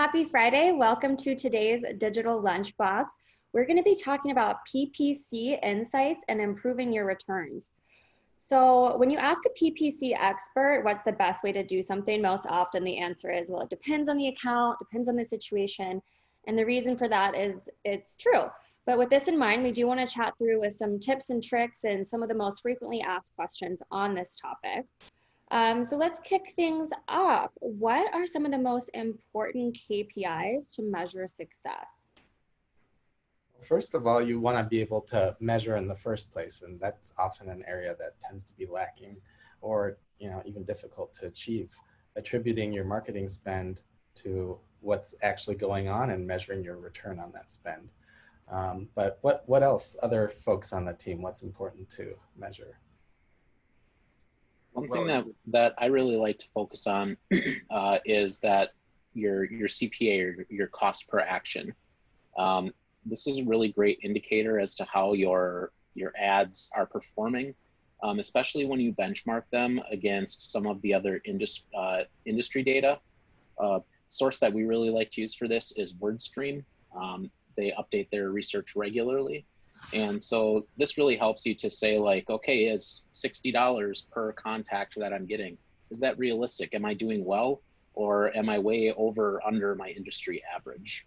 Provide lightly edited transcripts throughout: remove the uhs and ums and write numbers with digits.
happy Friday. Welcome to today's Digital Lunchbox. We're going to be talking about PPC insights and improving your returns. So when you ask a PPC expert what's the best way to do something, most often the answer is, well, it depends on the account, depends on the situation. And the reason for that is it's true. But with this in mind, we do want to chat through with some tips and tricks and some of the most frequently asked questions on this topic. So let's kick things off. What are some of the most important KPIs to measure success? First of all, you want to be able to measure in the first place, and that's often an area that tends to be lacking or even difficult to achieve. Attributing your marketing spend to what's actually going on and measuring your return on that spend. But what else, other folks on the team, what's important to measure? One thing that I really like to focus on is that your CPA, or your cost per action. This is a really great indicator as to how your ads are performing, especially when you benchmark them against some of the other industry data. Source that we really like to use for this is WordStream. They update their research regularly. And so this really helps you to say, like, okay, is $60 per contact that I'm getting, is that realistic? Am I doing well, or am I way over under my industry average?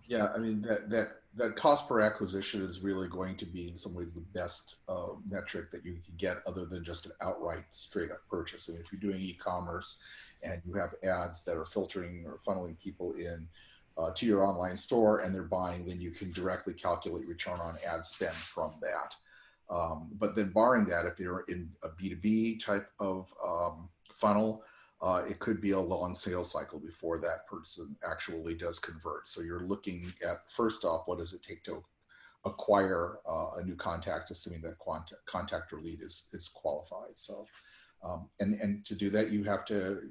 Yeah, I mean, that cost per acquisition is really going to be in some ways the best metric that you can get, other than just an outright straight up purchase. And if you're doing e-commerce and you have ads that are filtering or funneling people in to your online store and they're buying, then you can directly calculate return on ad spend from that. But then barring that, if you're in a B2B type of funnel, it could be a long sales cycle before that person actually does convert. So you're looking at, first off, what does it take to acquire a new contact, assuming that contact or lead is qualified. So, and to do that, you have to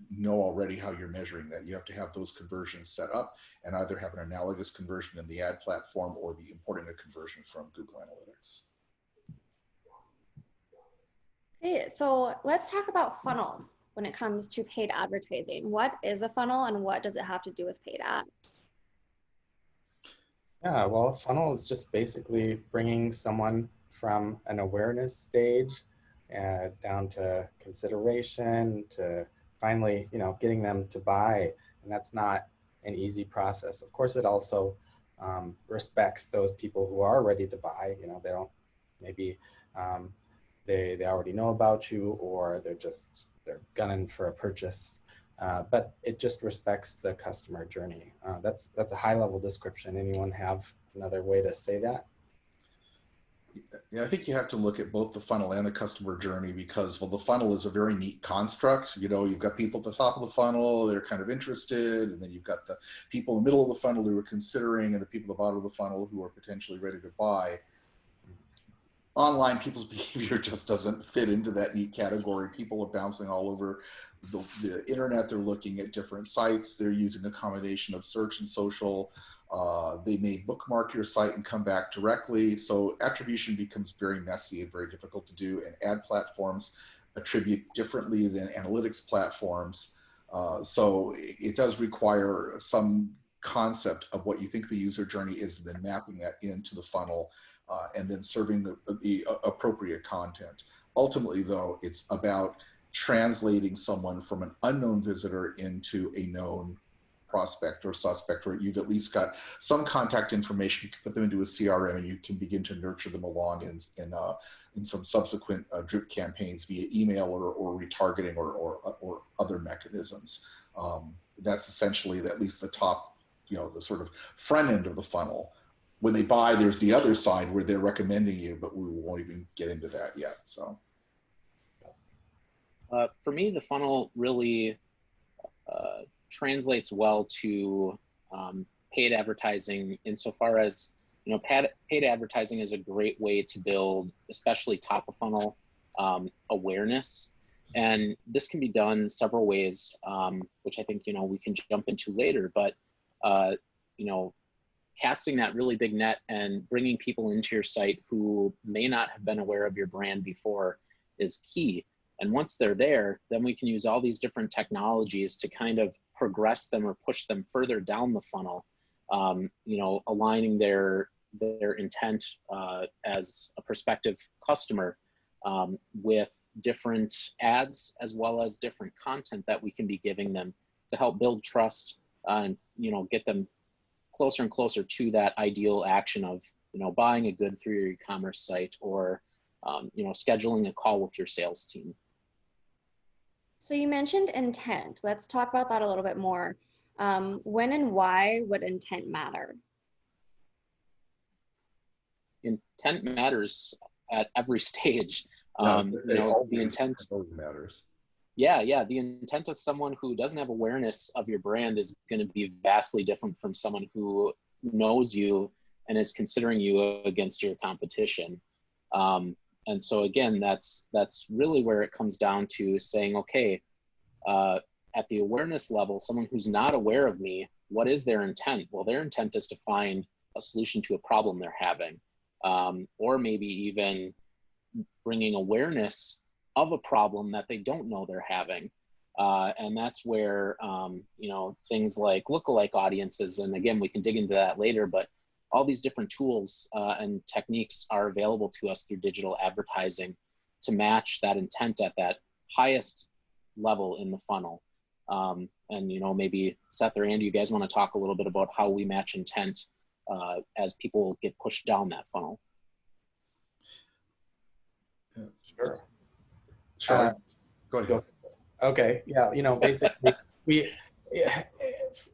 know already how you're measuring that. You have to have those conversions set up and either have an analogous conversion in the ad platform or be importing a conversion from Google Analytics. Okay, so let's talk about funnels when it comes to paid advertising. What is a funnel and what does it have to do with paid ads? Yeah, well, a funnel is just basically bringing someone from an awareness stage down to consideration to finally, getting them to buy. And that's not an easy process. Of course, it also respects those people who are ready to buy. They don't maybe they already know about you, or they're gunning for a purchase. But it just respects the customer journey. That's a high level description. Anyone have another way to say that? Yeah, I think you have to look at both the funnel and the customer journey, because, well, the funnel is a very neat construct. You've got people at the top of the funnel, they're kind of interested, and then you've got the people in the middle of the funnel who are considering, and the people at the bottom of the funnel who are potentially ready to buy. Online, people's behavior just doesn't fit into that neat category. People are bouncing all over the internet. They're looking at different sites. They're using a combination of search and social. They may bookmark your site and come back directly. So attribution becomes very messy and very difficult to do. And ad platforms attribute differently than analytics platforms. So it does require some concept of what you think the user journey is, and then mapping that into the funnel. And then serving the appropriate content. Ultimately, though, it's about translating someone from an unknown visitor into a known prospect or suspect, or you've at least got some contact information. You can put them into a CRM and you can begin to nurture them along in some subsequent drip campaigns via email or retargeting or other mechanisms. That's essentially at least the top, the sort of front end of the funnel. When they buy, there's the other side where they're recommending you, but we won't even get into that yet. So, for me, the funnel really translates well to paid advertising, insofar as paid advertising is a great way to build, especially top of funnel awareness, and this can be done several ways, which I think we can jump into later. But casting that really big net and bringing people into your site who may not have been aware of your brand before is key. And once they're there, then we can use all these different technologies to kind of progress them or push them further down the funnel, you know, aligning their intent as a prospective customer with different ads as well as different content that we can be giving them to help build trust and, you know, get them closer and closer to that ideal action of, you know, buying a good through your e-commerce site or, you know, scheduling a call with your sales team. So you mentioned intent. Let's talk about that a little bit more. When and why would intent matter? Intent matters at every stage. Yeah, You know, the intent matters. Yeah, the intent of someone who doesn't have awareness of your brand is going to be vastly different from someone who knows you and is considering you against your competition. And so again, that's really where it comes down to saying, okay, at the awareness level, someone who's not aware of me, what is their intent? Well, their intent is to find a solution to a problem they're having, or maybe even bringing awareness of a problem that they don't know they're having. And that's where, you know, things like lookalike audiences, and again, we can dig into that later, but all these different tools and techniques are available to us through digital advertising to match that intent at that highest level in the funnel. And, you know, maybe Seth or Andy, you guys want to talk a little bit about how we match intent as people get pushed down that funnel? Sure. Go ahead. Okay. Yeah. You know, basically,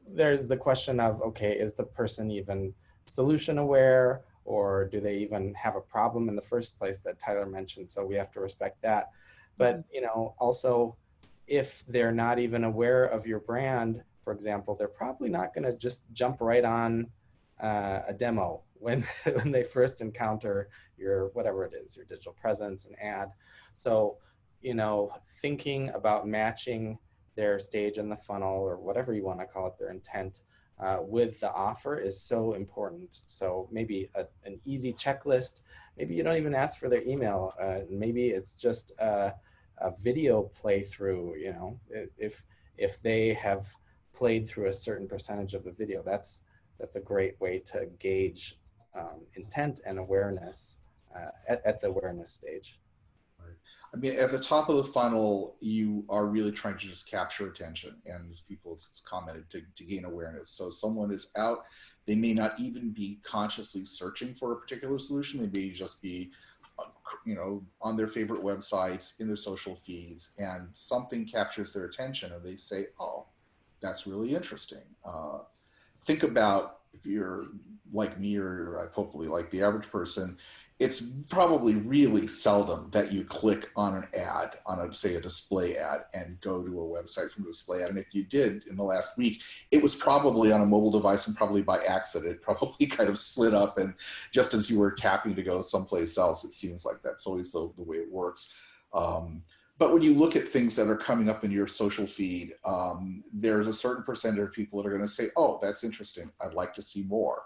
there's the question of, okay, is the person even solution aware, or do they even have a problem in the first place that Tyler mentioned? So we have to respect that. But, you know, also, if they're not even aware of your brand, for example, they're probably not going to just jump right on a demo when they first encounter your, whatever it is, your digital presence and ad. So, you know, thinking about matching their stage in the funnel, or whatever you want to call it, their intent, with the offer is so important. So maybe an easy checklist. Maybe you don't even ask for their email. Maybe it's just a video playthrough. You know, if they have played through a certain percentage of the video, that's a great way to gauge intent and awareness at the awareness stage. I mean, at the top of the funnel, you are really trying to just capture attention, and as people commented, to gain awareness. So someone is out, they may not even be consciously searching for a particular solution. They may just be, you know, on their favorite websites, in their social feeds, and something captures their attention, and they say, oh, that's really interesting. Think about, if you're like me, or hopefully like the average person, it's probably really seldom that you click on an ad, on a, say, a display ad, and go to a website from a display ad. And if you did in the last week, it was probably on a mobile device and probably by accident. It probably kind of slid up, and just as you were tapping to go someplace else, it seems like that's always the way it works. But when you look at things that are coming up in your social feed, there's a certain percentage of people that are going to say, oh, that's interesting, I'd like to see more.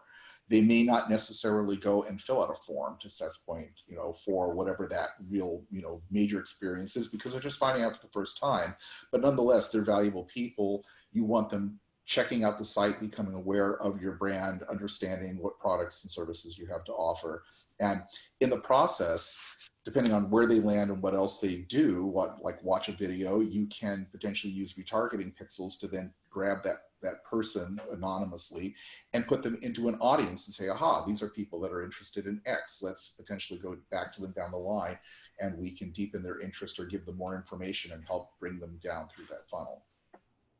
They may not necessarily go and fill out a form, to Seth's point, you know, for whatever that real, you know, major experience is, because they're just finding out for the first time. But nonetheless, they're valuable people. You want them checking out the site, becoming aware of your brand, understanding what products and services you have to offer. And in the process, depending on where they land and what else they do, like watch a video, you can potentially use retargeting pixels to then grab that person anonymously and put them into an audience and say, aha, these are people that are interested in X. Let's potentially go back to them down the line, and we can deepen their interest or give them more information and help bring them down through that funnel.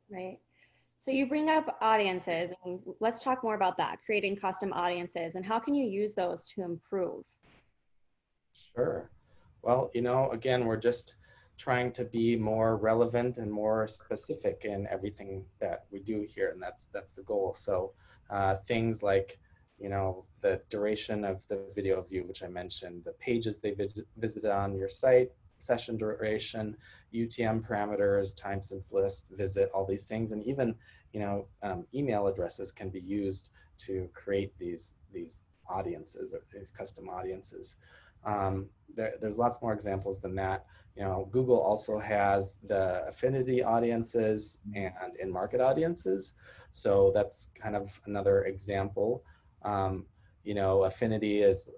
Right. So you bring up audiences, and let's talk more about that, creating custom audiences, and how can you use those to improve? Sure. Well, you know, again, we're just trying to be more relevant and more specific in everything that we do here, and that's the goal. So things like, you know, the duration of the video view, which I mentioned, the pages they visited on your site, session duration, UTM parameters, time since list, visit, all these things, and even, you know, email addresses can be used to create these audiences, or these custom audiences. There's lots more examples than that. You know, Google also has the affinity audiences and in-market audiences. So that's kind of another example. You know, affinity is,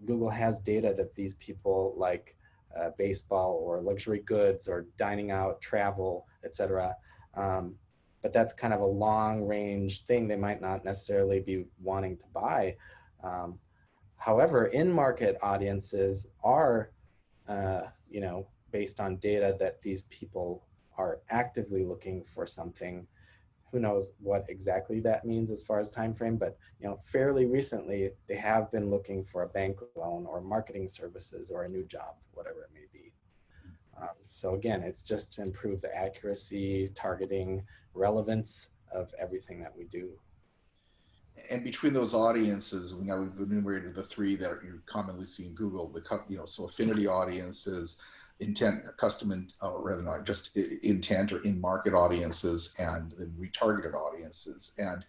Google has data that these people like baseball or luxury goods or dining out, travel, etc. But that's kind of a long range thing. They might not necessarily be wanting to buy. However, in-market audiences are, you know, based on data that these people are actively looking for something. Who knows what exactly that means as far as time frame, but you know, fairly recently they have been looking for a bank loan or marketing services or a new job, whatever it may be. So again, it's just to improve the accuracy, targeting, relevance of everything that we do. And between those audiences, now we've enumerated the three that you commonly see in Google. So affinity audiences, intent, custom, rather not just intent or in-market audiences, and then retargeted audiences. And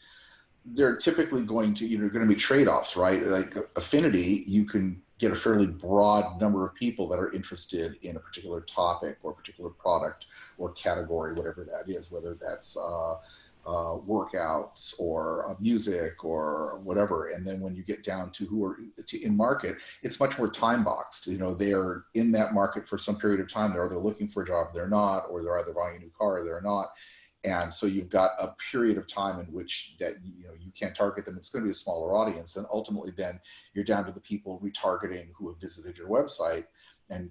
they're typically going to be trade-offs, right? Like affinity, you can get a fairly broad number of people that are interested in a particular topic or a particular product or category, whatever that is, whether that's workouts or music or whatever. And then when you get down to who are in market, it's much more time boxed. You know, they're in that market for some period of time. They're either looking for a job, they're not, or they're either buying a new car or they're not. And so you've got a period of time in which that, you know, you can't target them. It's going to be a smaller audience. And ultimately then you're down to the people retargeting who have visited your website and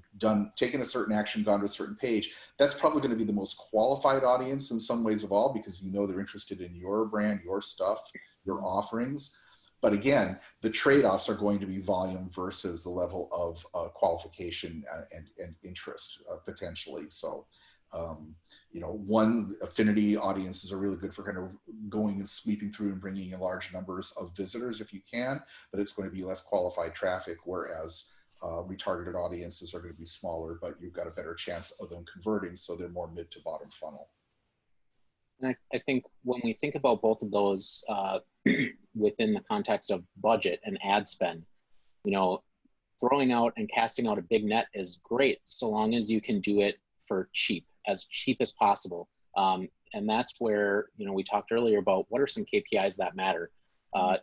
taken a certain action, gone to a certain page. That's probably going to be the most qualified audience in some ways of all, because you know they're interested in your brand, your stuff, your offerings. But again, the trade-offs are going to be volume versus the level of qualification and interest potentially. So, you know, one, affinity audiences are really good for kind of going and sweeping through and bringing in large numbers of visitors if you can, but it's going to be less qualified traffic, whereas retargeted audiences are going to be smaller, but you've got a better chance of them converting, so they're more mid to bottom funnel. And I think when we think about both of those within the context of budget and ad spend, you know, throwing out and casting out a big net is great, so long as you can do it for as cheap as possible. And that's where, you know, we talked earlier about what are some KPIs that matter.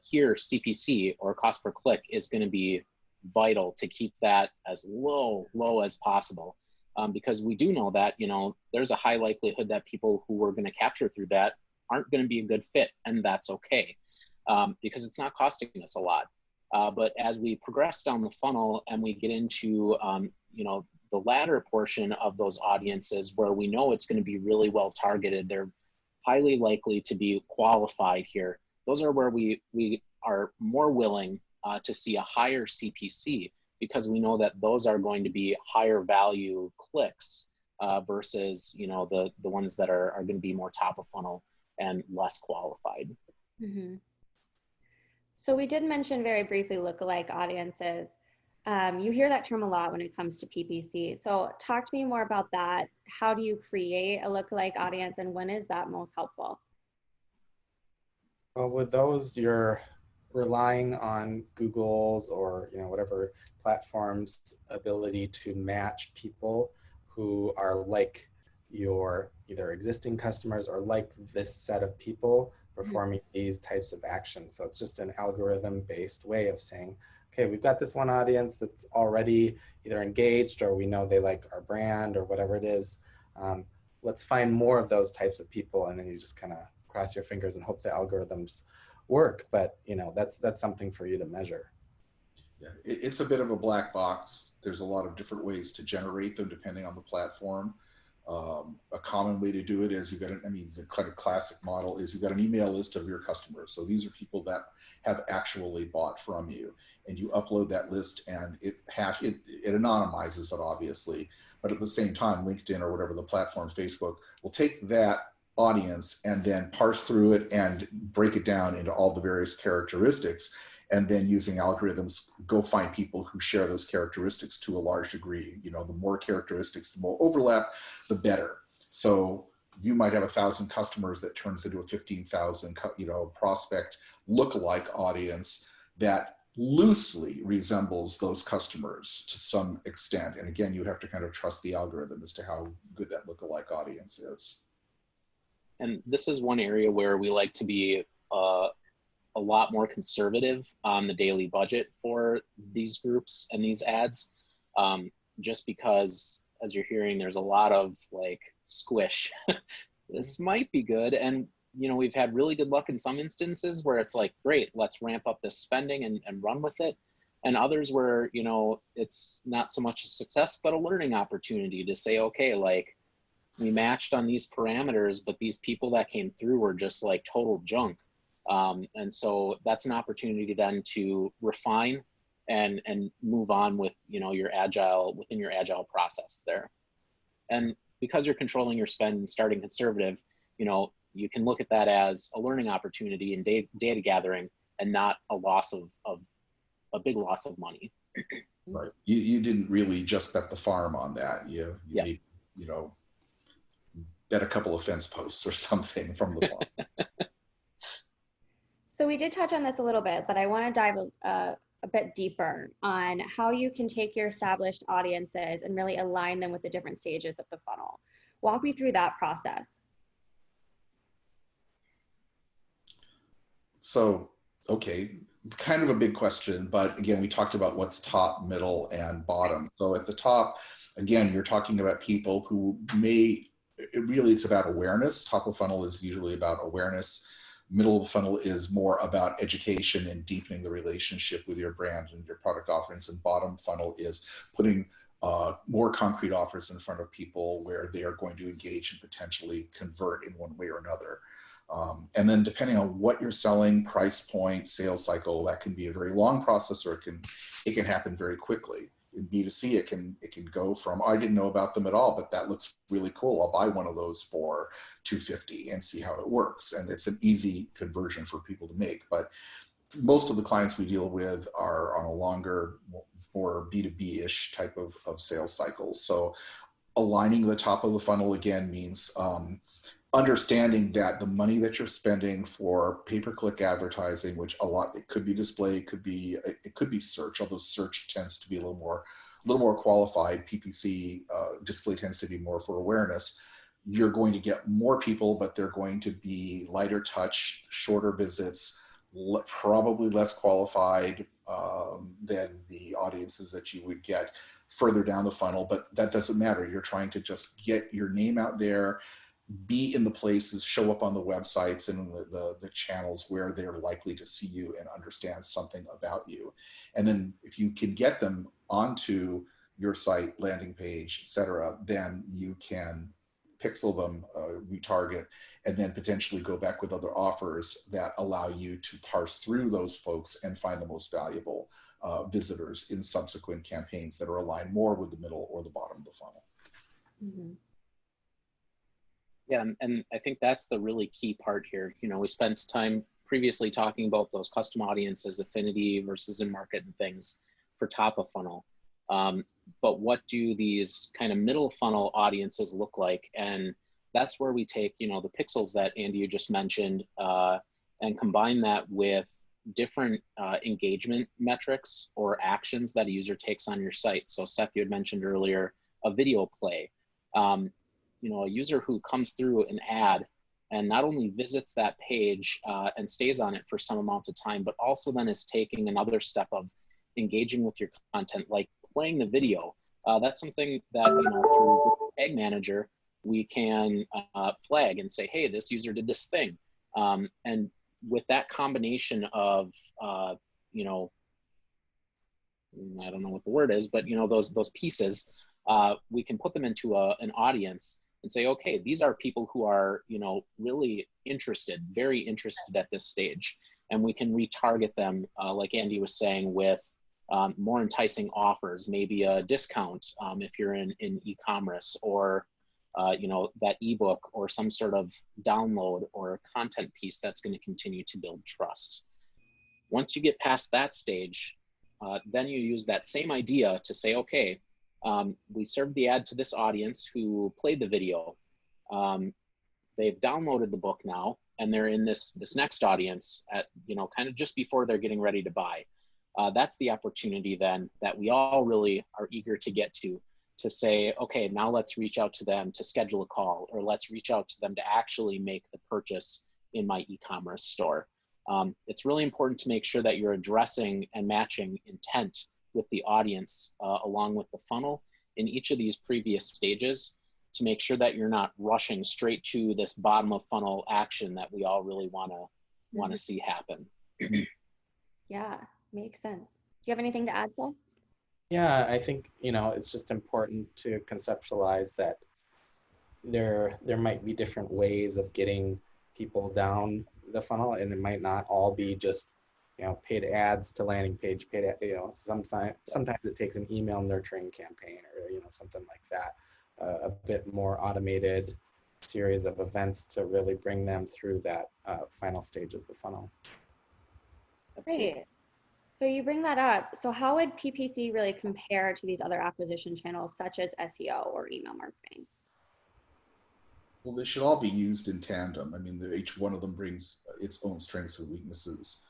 Here, CPC, or cost per click, is going to be vital to keep that as low as possible, because we do know that, you know, there's a high likelihood that people who we're going to capture through that aren't going to be a good fit, and that's okay, because it's not costing us a lot. But as we progress down the funnel and we get into, you know, the latter portion of those audiences where we know it's going to be really well targeted, they're highly likely to be qualified here. Those are where we are more willing to see a higher CPC, because we know that those are going to be higher value clicks versus, you know, the ones that are going to be more top of funnel and less qualified. Mm-hmm. So we did mention very briefly lookalike audiences. You hear that term a lot when it comes to PPC. So talk to me more about that. How do you create a lookalike audience, and when is that most helpful? Well, with those, you're relying on Google's or, you know, whatever platform's ability to match people who are like your either existing customers or like this set of people performing these types of actions. So it's just an algorithm-based way of saying, okay, we've got this one audience that's already either engaged or we know they like our brand or whatever it is. Let's find more of those types of people, and then you just kind of cross your fingers and hope the algorithms work. But you know, that's something for you to measure. Yeah, it's a bit of a black box. There's a lot of different ways to generate them depending on the platform. A common way to do it is the kind of classic model is you've got an email list of your customers. So these are people that have actually bought from you, and you upload that list, and it anonymizes it, obviously, but at the same time, LinkedIn or whatever the platform, Facebook, will take that audience and then parse through it and break it down into all the various characteristics, and then using algorithms go find people who share those characteristics to a large degree. You know, the more characteristics, the more overlap, the better. So you might have 1,000 customers that turns into a 15,000, you know, prospect lookalike audience that loosely resembles those customers to some extent. And again, you have to kind of trust the algorithm as to how good that lookalike audience is. And this is one area where we like to be a lot more conservative on the daily budget for these groups and these ads, just because, as you're hearing, there's a lot of like squish. This might be good. And, you know, we've had really good luck in some instances where it's like, great, let's ramp up this spending and run with it. And others where, you know, it's not so much a success, but a learning opportunity to say, okay, like we matched on these parameters, but these people that came through were just like total junk. And so that's an opportunity then to refine and move on with, you know, your agile, within your agile process there. And because you're controlling your spend and starting conservative, you know, you can look at that as a learning opportunity and data gathering, and not a loss of a big loss of money. Right. You didn't really just bet the farm on that. You need, you know, bet a couple of fence posts or something from the farm. So we did touch on this a little bit, but I want to dive a bit deeper on how you can take your established audiences and really align them with the different stages of the funnel. Walk me through that process. So, okay, kind of a big question, but again, we talked about what's top, middle, and bottom. So at the top, again, you're talking about people who it's about awareness. Top of funnel is usually about awareness. Middle of the funnel is more about education and deepening the relationship with your brand and your product offerings. And bottom funnel is putting more concrete offers in front of people where they are going to engage and potentially convert in one way or another. And then depending on what you're selling, price point, sales cycle, that can be a very long process, or it can happen very quickly. In B2C, it can go from, I didn't know about them at all, but that looks really cool. I'll buy one of those for $250 and see how it works. And it's an easy conversion for people to make. But most of the clients we deal with are on a longer, more B2B-ish type of sales cycles. So aligning the top of the funnel again means understanding that the money that you're spending for pay-per-click advertising, which it could be display, it could be search, although search tends to be a little more qualified. PPC display tends to be more for awareness. You're going to get more people, but they're going to be lighter touch, shorter visits, probably less qualified than the audiences that you would get further down the funnel. But that doesn't matter. You're trying to just get your name out there, be in the places, show up on the websites and the channels where they're likely to see you and understand something about you. And then if you can get them onto your site, landing page, etc., then you can pixel them, retarget, and then potentially go back with other offers that allow you to parse through those folks and find the most valuable visitors in subsequent campaigns that are aligned more with the middle or the bottom of the funnel. Mm-hmm. Yeah, and I think that's the really key part here. You know, we spent time previously talking about those custom audiences, affinity versus in market and things for top of funnel. But what do these kind of middle funnel audiences look like? And that's where we take, you know, the pixels that Andy, you just mentioned, and combine that with different engagement metrics or actions that a user takes on your site. So Seth, you had mentioned earlier, a video play. You know, a user who comes through an ad and not only visits that page and stays on it for some amount of time, but also then is taking another step of engaging with your content, like playing the video. That's something that, you know, through Tag Manager, we can flag and say, hey, this user did this thing. And with that combination of, you know, I don't know what the word is, but, you know, those pieces, we can put them into an audience and say, okay, these are people who are, you know, really interested, very interested at this stage. And we can retarget them, like Andy was saying, with more enticing offers, maybe a discount if you're in e-commerce, or, you know, that ebook or some sort of download or content piece that's going to continue to build trust. Once you get past that stage, then you use that same idea to say, okay, we served the ad to this audience who played the video. They've downloaded the book now, and they're in this next audience at, you know, kind of just before they're getting ready to buy. That's the opportunity then that we all really are eager to get to say, okay, now let's reach out to them to schedule a call, or let's reach out to them to actually make the purchase in my e-commerce store. It's really important to make sure that you're addressing and matching intent with the audience along with the funnel in each of these previous stages, to make sure that you're not rushing straight to this bottom of funnel action that we all really want to see happen. Yeah, makes sense. Do you have anything to add, Seth? Yeah, I think, it's just important to conceptualize that there might be different ways of getting people down the funnel, and it might not all be just, paid ads to landing page, sometimes it takes an email nurturing campaign, or, something like that, a bit more automated series of events to really bring them through that final stage of the funnel. Great. So you bring that up. So how would PPC really compare to these other acquisition channels, such as SEO or email marketing? Well, they should all be used in tandem. I mean, each one of them brings its own strengths and weaknesses.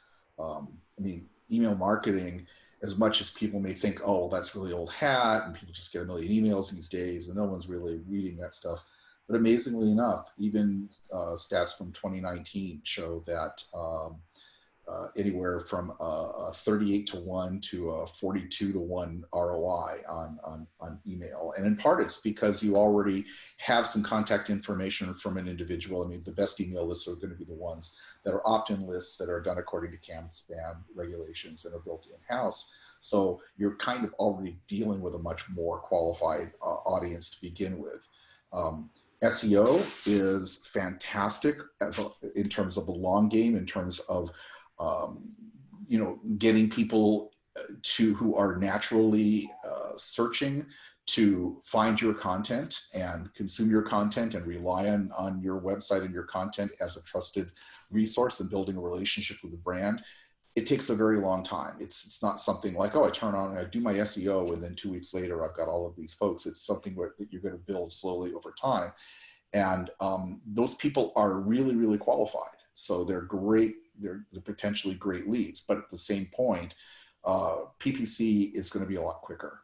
Email marketing, as much as people may think, oh, that's really old hat, and people just get a million emails these days, and no one's really reading that stuff. But amazingly enough, even stats from 2019 show that anywhere from a 38-to-1 to a 42-to-1 ROI on email. And in part, it's because you already have some contact information from an individual. I mean, the best email lists are going to be the ones that are opt-in lists that are done according to CAN-SPAM regulations and are built in-house. So you're kind of already dealing with a much more qualified audience to begin with. SEO is fantastic in terms of the long game, in terms of getting people who are naturally searching to find your content and consume your content and rely on your website and your content as a trusted resource and building a relationship with the brand. It takes a very long time. It's not something like, oh, I turn on and I do my SEO and then 2 weeks later I've got all of these folks. It's something that you're going to build slowly over time. And those people are really, really qualified. So they're great. They're potentially great leads. But at the same point, PPC is going to be a lot quicker.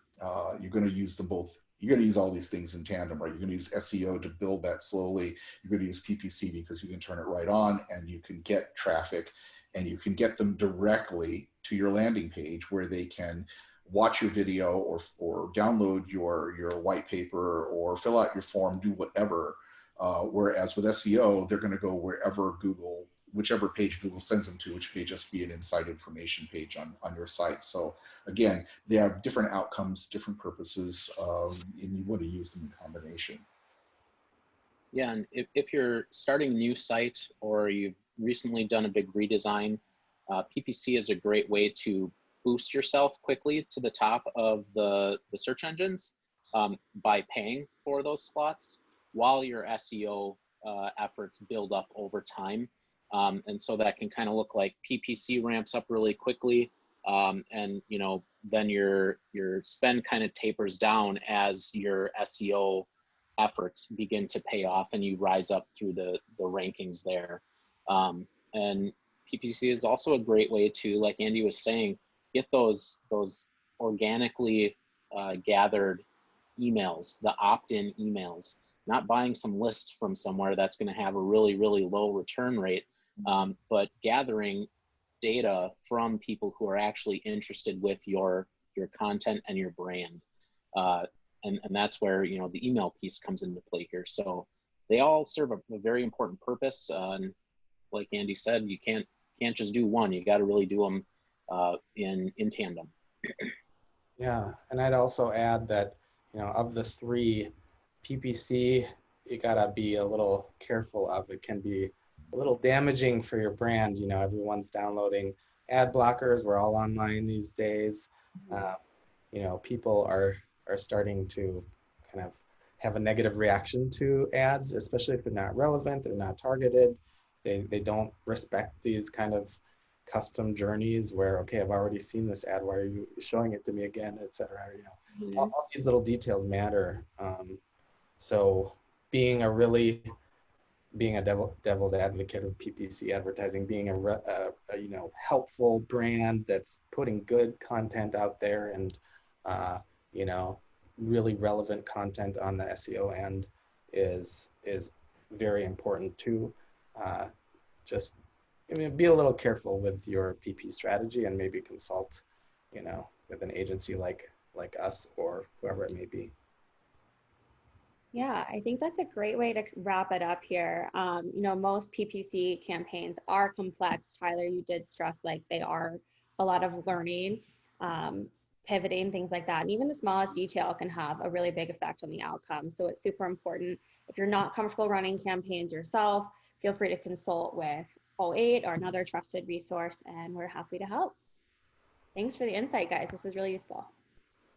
You're going to use them both. You're going to use all these things in tandem, right? You're going to use SEO to build that slowly. You're going to use PPC because you can turn it right on and you can get traffic and you can get them directly to your landing page where they can watch your video or download your white paper or fill out your form, do whatever. Whereas with SEO, they're going to go whichever page Google sends them to, which may just be an inside information page on your site. So again, they have different outcomes, different purposes, and you want to use them in combination. Yeah, and if you're starting a new site or you've recently done a big redesign, PPC is a great way to boost yourself quickly to the top of the search engines by paying for those slots while your SEO efforts build up over time. And so that can kind of look like PPC ramps up really quickly. And, then your spend kind of tapers down as your SEO efforts begin to pay off and you rise up through the rankings there. And PPC is also a great way to, like Andy was saying, get those organically gathered emails, the opt-in emails, not buying some list from somewhere that's going to have a really, really low return rate, but gathering data from people who are actually interested with your content and your brand. And that's where, the email piece comes into play here. So they all serve a very important purpose. And like Andy said, you can't just do one. You got to really do them in tandem. Yeah, and I'd also add that, of the three, PPC, you gotta be a little careful of. It can be a little damaging for your brand. Everyone's downloading ad blockers. We're all online these days. People are starting to kind of have a negative reaction to ads, especially if they're not relevant, they're not targeted. They don't respect these kind of custom journeys where, okay, I've already seen this ad, why are you showing it to me again, etc. All these little details matter. So being a really being a devil's advocate of PPC advertising, being a you know, helpful brand that's putting good content out there, and you know, really relevant content on the SEO end is very important too. Just, I mean, be a little careful with your PP strategy, and maybe consult, you know, with an agency like us or whoever it may be. Yeah, I think that's a great way to wrap it up here. You know, most PPC campaigns are complex. Tyler, you did stress like they are a lot of learning, pivoting, things like that. And even the smallest detail can have a really big effect on the outcome. So it's super important. If you're not comfortable running campaigns yourself, feel free to consult with 08 or another trusted resource, and we're happy to help. Thanks for the insight, guys. This was really useful.